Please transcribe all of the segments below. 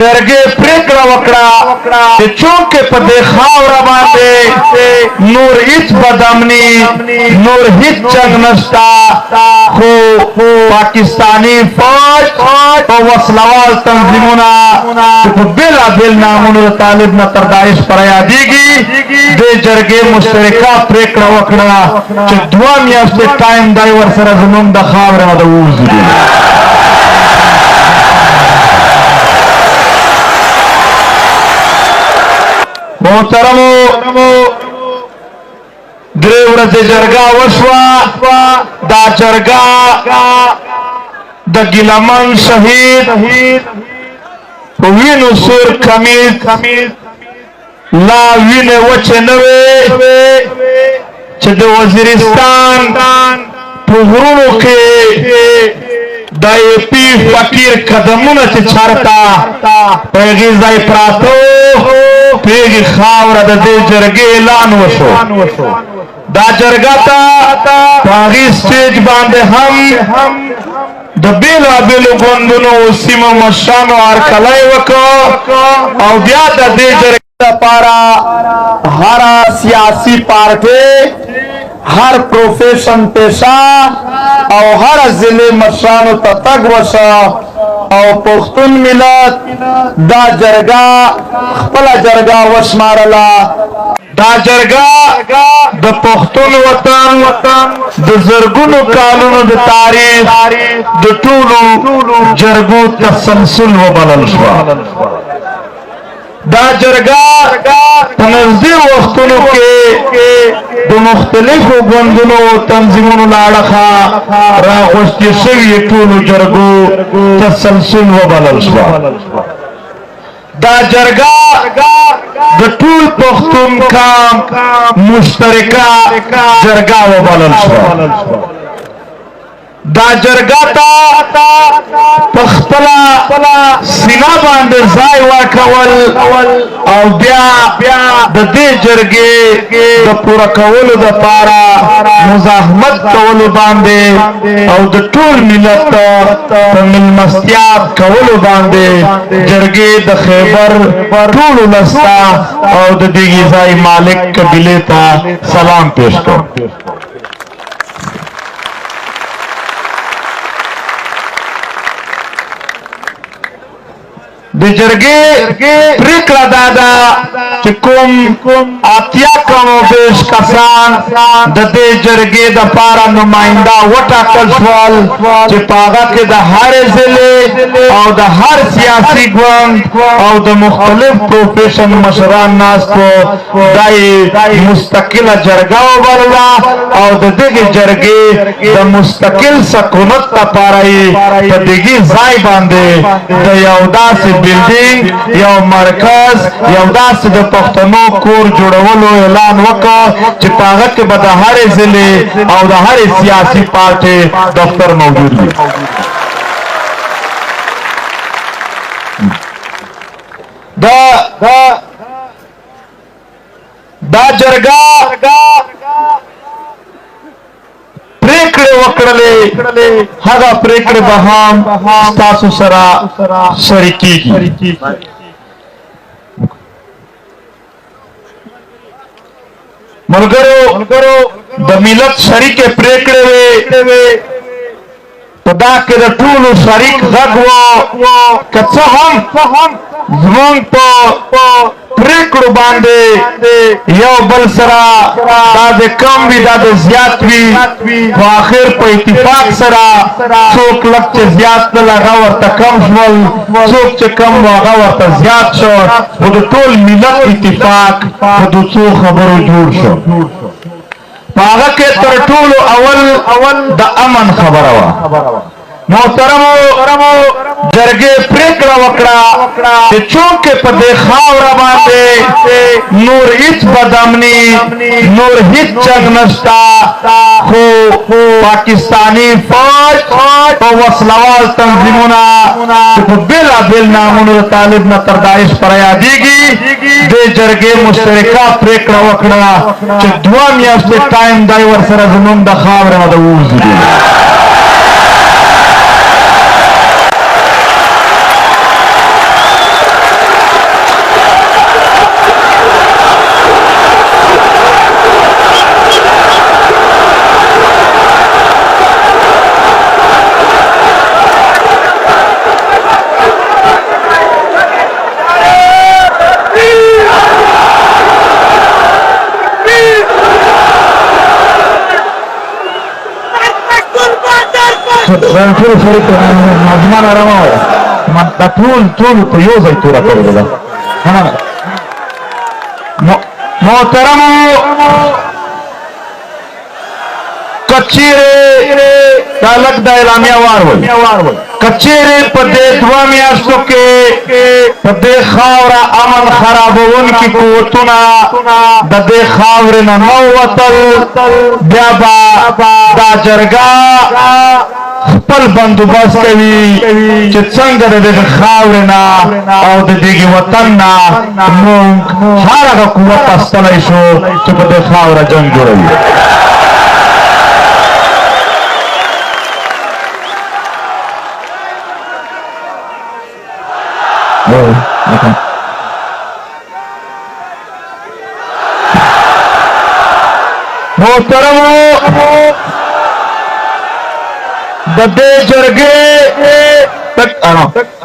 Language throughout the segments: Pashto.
جرګې پریکړه وکړه چې چونکې په دې خاوره باندې نور هیڅ بدامني نور هیڅ جنګ نشته خو پاکستانی فوج او وسلوال تنظیمونه په بېلابېل نامونو د طالب نه تر داعش پورې یادېږي دې جرګې مشترکه پریکړه وکړه چې 2 میاشتې ټایم دی ورسره زموږ د خاورې نه د ووځي محترمو درې ورځې جرګه وشوه دا جرګه د ګیلمن شهید په وینو سور کمیز لا وینې وچې نه وې چې د وزیرستان په غرونو کې د ایپي فقیر قدمونه چې چارتا په هغې ځای پراته پیږي خاوره د دې جرګې اعلان وشو دا جرګه ته په هغې سټیج باندې هم د بېلابېلو ګوندونو سیمو مشرانو هرکلی وکړ او بیا د دې جرګې لپاره هره سیاسي پارټۍ هر پروفیشن پیشه او هر ضلع مشرانو ته تګ وشه او پښتون ملت دا جرګه خپله جرګه وشمارله دا جرګه د پښتون وطن د زرګونو کالونو د تاریخ د ټولو جرګو تسلسل وبلل شوه دا جرګه په نږدې وختونو کې د مختلفو ګوندونو تنظیمونو له اړخه راغوښتې شوي ټولو جرګو تسلسل وبلل شوه دا جرګه د ټول پښتون قام مشترکه جرګه وبلل شوه دا جرګه ته په خپله سینه باندې ځای ورکول او بیا د دې جرګې د پوره کولو دپاره مزاحمت کولو باندې او د ټول ملت په مېلمستیا کولو باندې جرګې د خیبر ټولو لسته او د دغې ځای مالک قبیلې ته سلام پیش کړ د جرګې پریکړه دا ده چې کوم 80 کم او بیش کسان د دې جرګې دپاره نماینده وټاکل شول چې په هغه کې د هرې ضلع او د هر سیاسي ګوند او د مختلف پروفیشن مشران ناست وو دا یې مستقله جرګه وبلله او د دغې جرګې د مستقل سکونت دپاره یې په دغې ځای باندې د یو داسې بلډینګ یو مرکز یو داسې د پښتنو کور جوړولو اعلان وکړ چې په هغه کې به د هرې ضلع او د هرې سیاسي پارټۍ دفتر موجود وي دا جرګه پریکړې وکړلې هغه پریکړې به هم ستاسو سره شریکېږي ملګرو د ملت شریکې پریکړې وې په دا کې د ټولو شریک غږ و که څه هم زموږ په پریکړو باندې یو بل سره دا د کم وي دا د زیات وي خو آخر په اتفاق سره څوک لږ چې زیات تلل هغه ورته کم شول څوک چې کم و هغه ورته زیات شو خو د ټول ملت اتفاق په دو څو خبرو جوړ شو په هغه کې تر ټولو اول د امن خبره وه محترمو جرګې پریکړه وکړه چې چونکې په دې خاوره باندې نور هیڅ بدامني نور هیڅ جنګ نشته خو پاکستانی فوج او وسلوال تنظیمونه په بېلابېل نامونو د طالب نه تر داعش پورې یادېږي دې جرګې مشترکه پریکړه وکړه چې 2 میاشتې ټایم دی ورسره زموږ د خاورې نه د ووځي ټول سړي ته نظمان آرامه وایه دا ټول په یو ځای توره کړې ده محترمو کچیرې دا لږ د اعلامیه وار ول کچیرې په دې دوه میاشتو کې په دې خاوره امن خرابونکي قوتونه د دې خاورې نه نه وتل بیا به دا جرګه خپل بندوبست کوي چې څنګه د دې خاورې نه او د دې وطن نه موږ هر هغه قوت استلی شو چې په دې خاوره جنګ جوړوي محترمو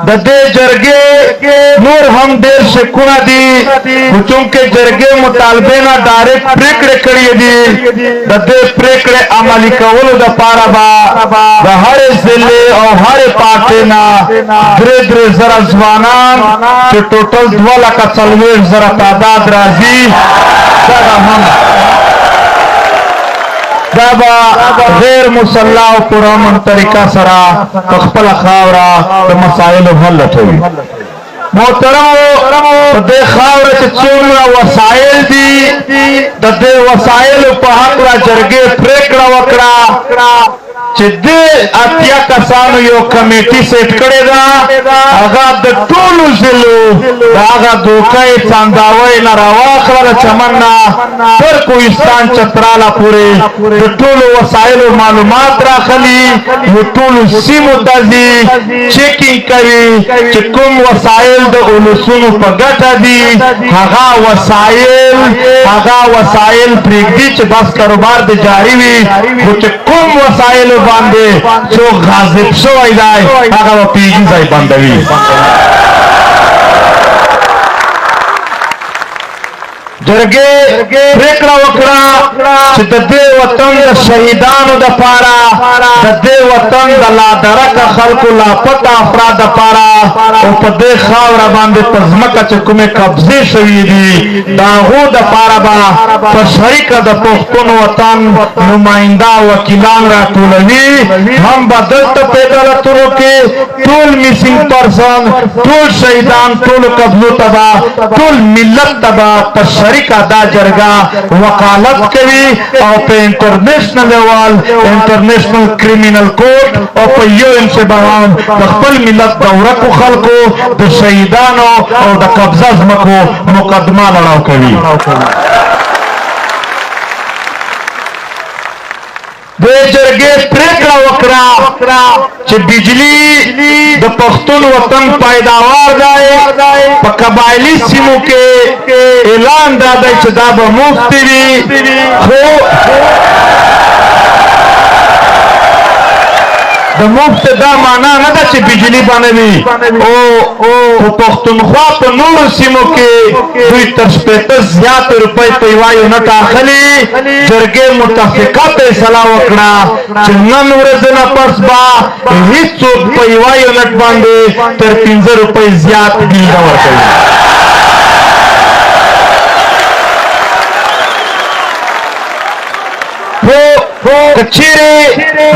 د دې جرګې نور هم ډېر شکونه دي خو چونکې جرګې مطالبې نه ډایرکټ پریکړې کړې دي د دې پریکړې عملي کولو دپاره به د هرې ضلع او هرې پارټۍ نه 3,000 ځوانان چې ټوټل 2,40,000 تعداد راځي دغه هم دا به غیر مسلح او پرامن طریقه سره په خپله خاوره د مسایلو حل لټوي محترمو په دې خاوره چې څومره وسایل دي د دې وسایلو په هکله جرګې پریکړه وکړه چې دې 80 کسانو یو کمیټي سیټ کړې ده هغه د ټولو ضلعو د هغه دوکۍ څانګاوۍ نه راواخله چمن نه تر کوهستان چتراله پورې د ټولو وسایلو معلومات راخلي یو ټولو سیمو ته ځي چیکینګ کوي چې کوم وسایل د اولسونو په ګټه دي هغه وسایل پرېږدي چې بس کاروبار د جاري وي خو چې کوم وسایلو باندې څوک غاصب شوی دی هغه به پیږي ځای بندوي جرګې پریکړه وکړه چې د دې وطن د شهیدانو دپاره د دې وطن د لادرکه خلکو لاپته افراد دپاره او په دې خاوره باندې په ځمکه چې کومې قبضې شوي دي د هغو دپاره به په شریکه د پښتون وطن نماینده وکیلان راټولوي هم به دلته په عدالتونو کې ټول میسینګ پرسن ټول شهیدان ټولو قبضو ته به ټول ملت ته به په شریکه دا جرګه وکالت کوي او په انټرنیشنل لیول انټرنیشنل کریمینل کورټ او په UN کې به هم د خپل ملت د ورکو خلکو د شهیدانو او د قبضه ځمکو مقدمه لړاو کوي د جرګې پریکړه وکړه چې بجلی د پښتون وطن پیداوار دی په قبایلي سیمو کې اعلان دا دی چې دا به مفت وي خو د مفت دا معنا نه ده چې بجلی باندې وي او پښتونخوا په نورو سیمو کې دوی تر 50 زیات روپۍ په یوه یونټ اخلي جرګې متفقه فیصله وکړه چې نن ورځ نه پس به هېڅوک په یوه یونټ باندې تر 15 روپۍ زیات بیل نه ورکوي کچیرې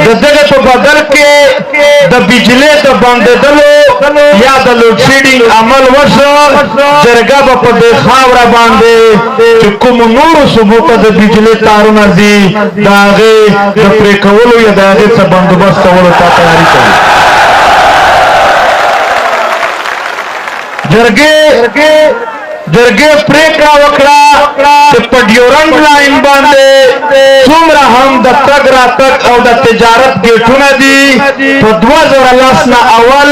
د دغه په بدل کې د بجلی د بندېدلو یا د لوډ شیډینګ عمل وشو جرګه به په دې خاوره باندې چې کومو نورو صوبو ته د بجلی تارونه ځي د هغې د پرې کولو یا د هغې څه بندوبست کولو ته تیاري کوي جرګې پریکړه وکړه چې په ډیورنډ لاین باندې څومره هم د تګ راتګ او د تجارت ګیټونه دي په 2010 نه اول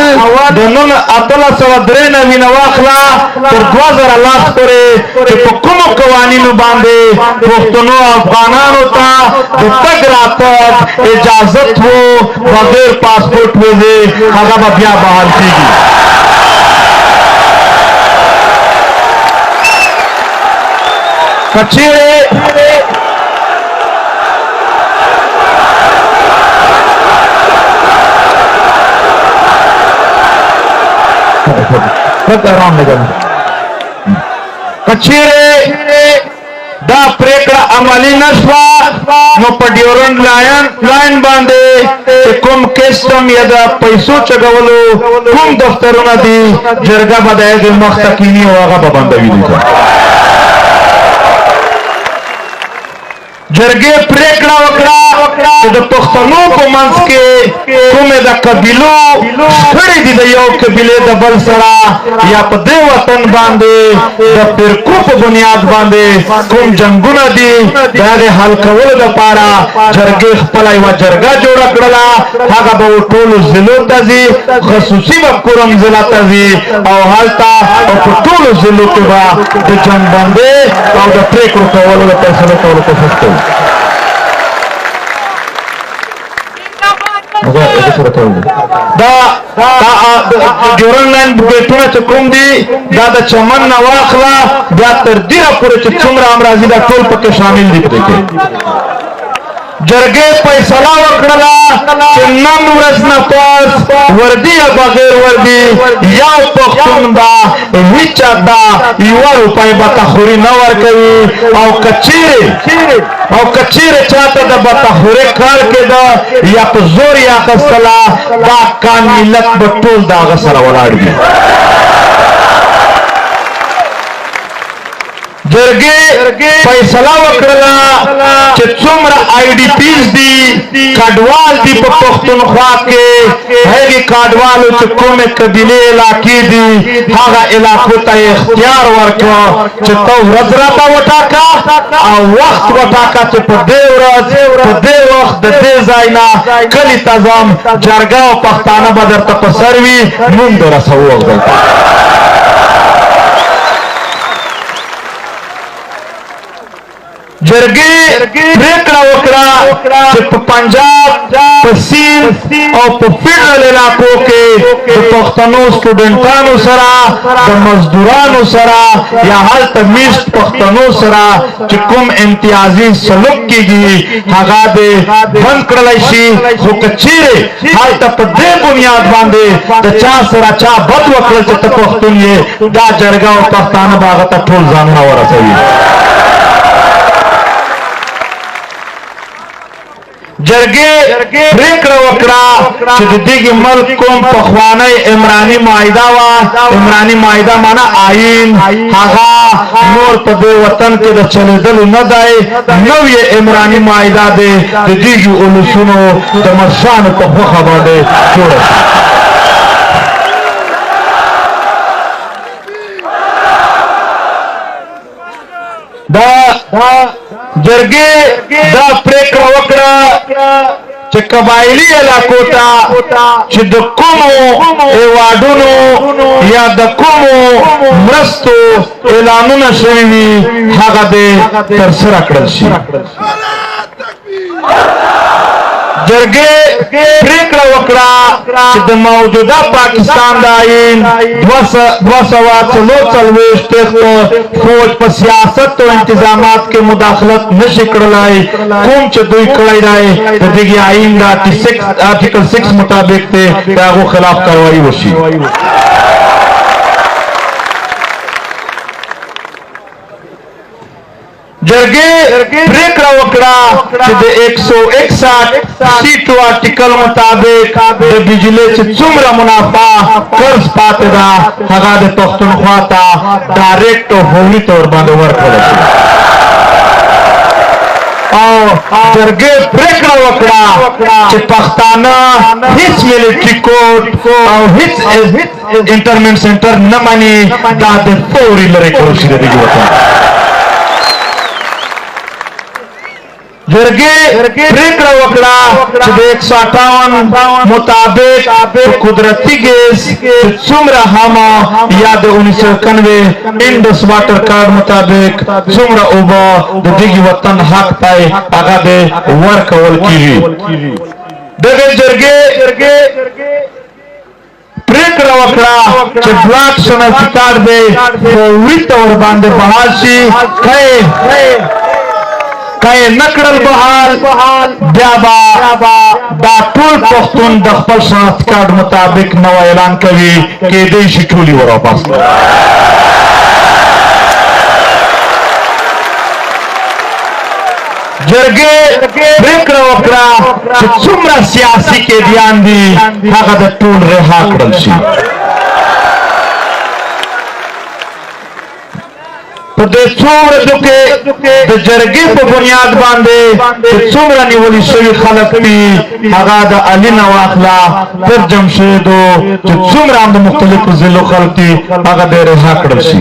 د نن 1893 نه واخله تر 2010 پورې چې په کومو قوانینو باندې پښتنو افغانانو ته د تګ راتګ اجازت وو بغیر پاسپورټ ویزې هغه به بیا بحال کېږي کچیرې روان لګل کچېره دا پریکړه عملی نشوه نو په ډیورنډ لاین باندې کوم کسټم یا د پیسو چګولو کوم دفترونه دي جرګه به د هغې مخ ته کیني او هغه به بندوي دي جرګې پریکړه وکړه چې د پښتنو په منځ کې کومې د قبیلو شخړې دي د یو قبیلې د بل سره یا په دې وطن باندې د فرقو په بنیاد باندې کوم جنګونه دي د هغې حل کولو دپاره جرګې خپله یوه جرګه جوړه کړله هغه به ټولو ضلعو ته ځي خصوصي به کورم ضلع ته ځي او هلته او په ټولو ضلعو کې به د جنګ بندۍ او د پریکړو کولو د فیصلو کولو کوشش کوي دا ډیورنډ لاین بوټونه چې کوم دي دا د چمن نه واخله بیا تر دېره پورې چې څومره هم راځي دا ټول پکې شامل دي پرې کې جرګې فیصله وکړله چې نن ورځ نه پس وردي یا بغیر وردي یو پښتون به هېچا ته یوه روپۍ بتخوري نه ورکوي او کچېرې چاته د بتخورۍ کار کېده یا په زور یې اخیستله دا کان ملت به ټول د هغه سره ولاړ وي جرګې فیصله وکړله چې څومره آی ډي پیز دي کډوال دي په پښتونخوا کې هغې کډوالو چې کومې قبیلې علاقې دي هغه علاقو ته اختیار ورکړه چې ته ورځ راته وټاکه او وخت وټاکه چې په دې ورځ په دې وخت د دې ځای نه کلي ته ځم جرګه او پښتانه به درته په سر وي نوم دې رسوو هغوی ته جرګې پریکړه وکړه چې په پنجاب په سیند او په فیډرل علاقو کې د پښتنو سټوډنټانو سره د مزدورانو سره یا هلته میشت پښتنو سره چې کوم امتیازي سلوک کېږي هغه دې بند کړلی شي خو که چیرې هلته په دې بنیاد باندې د چا سره چا بد وکړل چې ته پښتون یې دا جرګه او پښتانه به هغه ته ټول ځانونه ورسوي جرګې پریکړه وکړه چې د دغه ملک کوم پخوانی عمراني معاهده وه عمراني معاهده معنا آئین هغه نور په دې وطن کې د چلېدلو نه دی نوې عمراني معاهده دی د دغه اولسونو د مشرانو په خوښه باندې جوړه شوه جرګې دا پریکړه وکړه چې قبایلي علاقو ته چې د کومو هېوادونو یا د کومو مرستو اعلانونه شوي وي هغه دې ترسره کړل شي جرګې پریکړه وکړه چې د موجوده پاکستان د آئین 244 فوج په سیاست او انتظامات کې مداخلت نشي کړلی کوم چې دوی کړی دی د دغه آئین د آرټیکل 6 مطابق د هغو خلاف کاروایي وشي جرګې پریکړه وکړه چې د 161 سیټو آرټیکل مطابق د بجلی چې څومره منافع قرض پاتې ده هغه د پښتونخوا ته ډایرکټ او فوري طور باندې ورکړل شي او جرګې پریکړه وکړه چې پښتانه هیڅ ملټري کوډ او هیڅ انټرمنټ سنټر نه مني دا د فوري لرې کول شي د دې وطن جرګې پریکړه وکړه چې د 158 مطابق قدرتي ګیس څومره هم یا د 1991 انډس واټر کارت مطابق څومره اوبه د دغه وطن حق پای هغه د ورکول کیږي دغه جرګې پریکړه وکړه چې بلاک شناختی کارت به فوري طور باندې بحال شي کای نکړل بحال بیا با دا ټول پښتون د خپل شناخت کارت مطابق نو اعلان کوي کې دې شي ټولي ورواپس جرګې پریکړه وکړه چې څومره سیاسي قیدیان دي هغه د ټول رها کړل شي په دې څو ورځو کې د جرګې په بنیاد باندې چې څومره نیولي شوي خلک دي هغه د علي نه واخله تر جمشیدو چې څومره هم د مختلفو ضلعو خلک دي هغه دې رها کړل شي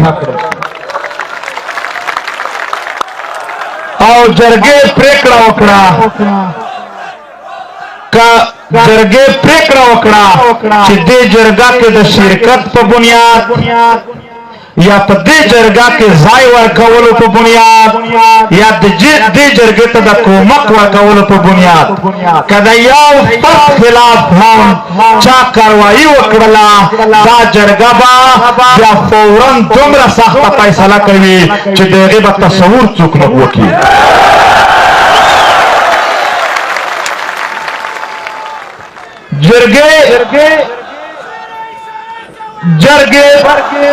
او جرګې پریکړه وکړه جرګې پریکړه وکړه چې دې جرګه کې د شرکت په بنیاد یا په دې جرګه کې ځای ورکولو په بنیاد یا دې جرګې ته د کومک ورکولو په بنیاد که د یو فرد خلاف هم چا کاروایي وکړله دا جرګه به بیا فورا دومره سخته فیصله کوي چې د هغې به تصور څوک نه وکړي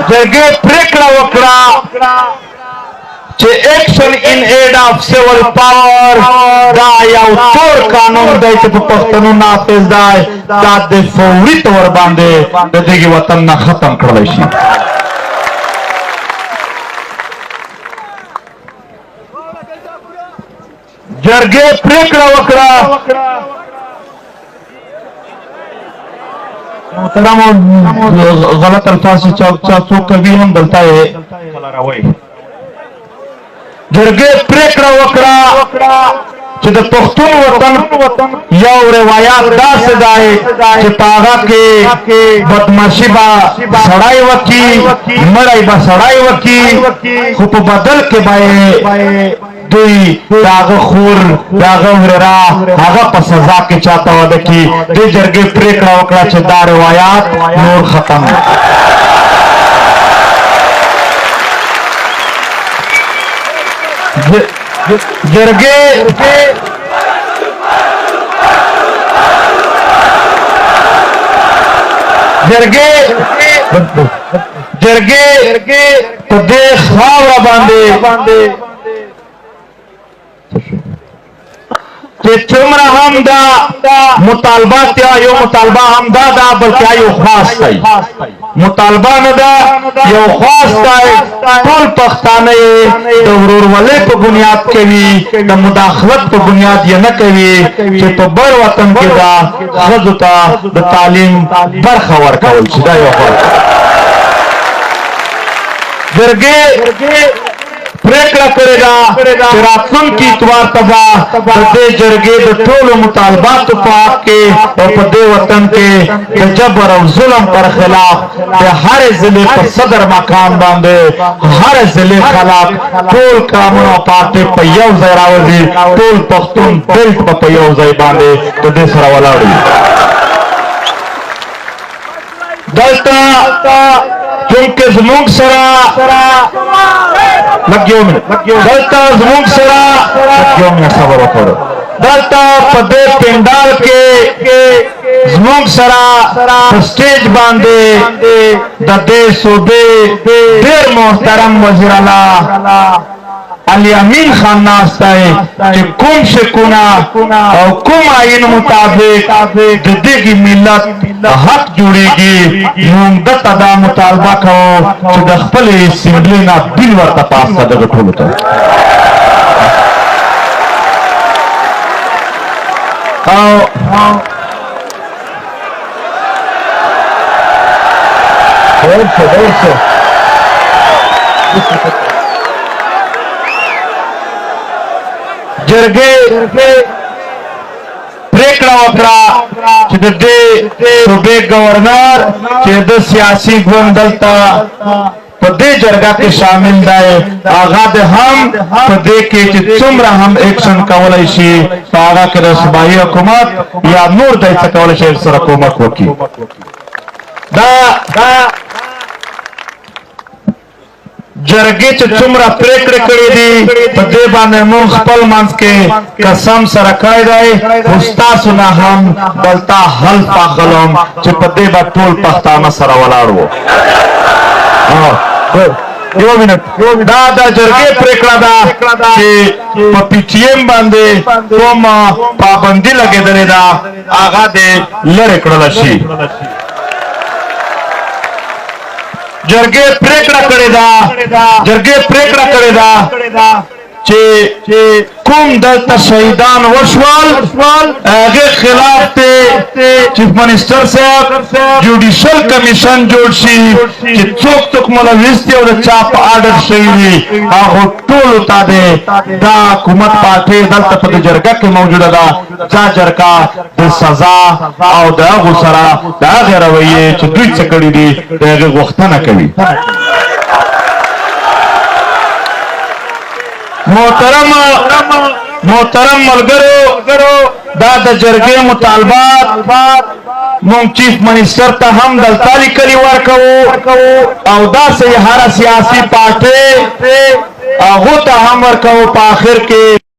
جرګې پریکړه وکړه چې ایکشن ان ایډ اف سیول پاور دا یو تور قانون دی چې په پښتنو نافذ دی دا د فوري طور باندې د دغه وطن نه ختم کړلی شي جرګې پریکړه وکړه محترم غلط الفاظ چا څوک کوي هم دلته جرګې پریکړه وکړه چې د پښتون وطن یو روایت داسې دی چې په هغه کې بدماشي به سړی وکړي مړی به سړی وکړي خو په بدل کې به دوی داغه خور داغه وررا هغه په سزا کې چاته وده کی دې جرګې پریکړه وکړه چې دا روایت نور ختم جرګې په دې خاوره باندې چې څومره هم دا مطالبات یو مطالبه هم دا بلکې یو خاص دی مطالبه نه ده یو خاص دی ټول پښتانه د ورورولۍ په بنیاد کوي د مداخلت په بنیاد یې نه کوي چې په بر وطن کې دا ښځو ته د تعلیم برخه ورکول شي دا یو خاص جرګې پریکړه کړې ده چې راتلونکي اتوار ته به د دې جرګې د ټولو مطالباتو په حق کې او په دې وطن کې د جبر او ظلم پر خلاف د هرې ضلع په صدر مقام باندې هرې ضلع خلاف ټول قانون او پارټۍ په یو ځای راوځي ټول پښتون بیلټ په یو ځای باندې د دې سره ولاړ وي دلته چونکه زموږ سره دلته زموږ سره خبر وکړو دلته په دې پندال کې زموږ سره په سټیج باندې د دې صوبې ډېر محترم وزیر اعلی علی امین خان ناستای چې کوم شکونه او کوم آئین مطابق د دغه ملت حق جوړیږي موږ دته دا مطالبه کوو چې د خپل اسمبلی نه بل ورته پاسه دغه ټولو ته جرګې پریکړه وکړه چې د دې صوبې گورنر چې د سیاسي ګوند دلته په دې جرګه کې شامل دی هغه د هم په دې کې چې څومره هم ایکشن کولای شي په هغه کې د صوبایي حکومت یا نور دای څه کولای شي سره کومک وکړي جرګې چې څومره پریکړې کړې دي په دې باندې موږ خپل منځ کې قسم سره کړی دی خو ستاسو نه هم دلته حلف اخلم چې په دې به ټول پښتانه سره ولاړ وو یو منټ دا د جرګې پریکړه ده چې په پی ټی ایم باندې کوم پابندي لګېدلې ده هغه دې لرې کړله شي جرګې پریکړه کړې ده چې کوم دلته شهیدان وشول هغه خلاف ته چیف منسٹر صاحب جوډیشل کمیشن جوړ شي چې څوک ملوث دي او د چا په آرډر شوی وي هغه ټول ته دا حکومت پارټي دلته په جرګه کې موجوده ده چا جرګه د سزا او د هغو سره د هغې رویې چې دوی څه کړي دي د هغې غوښتنه کوي محترم ملګرو دا د جرګې مطالبات مونږ چیف منسٹر ته هم دلته لیکلي ورکوو او داسې هره سیاسي پارټۍ هغو ته هم ورکوو په آخر کې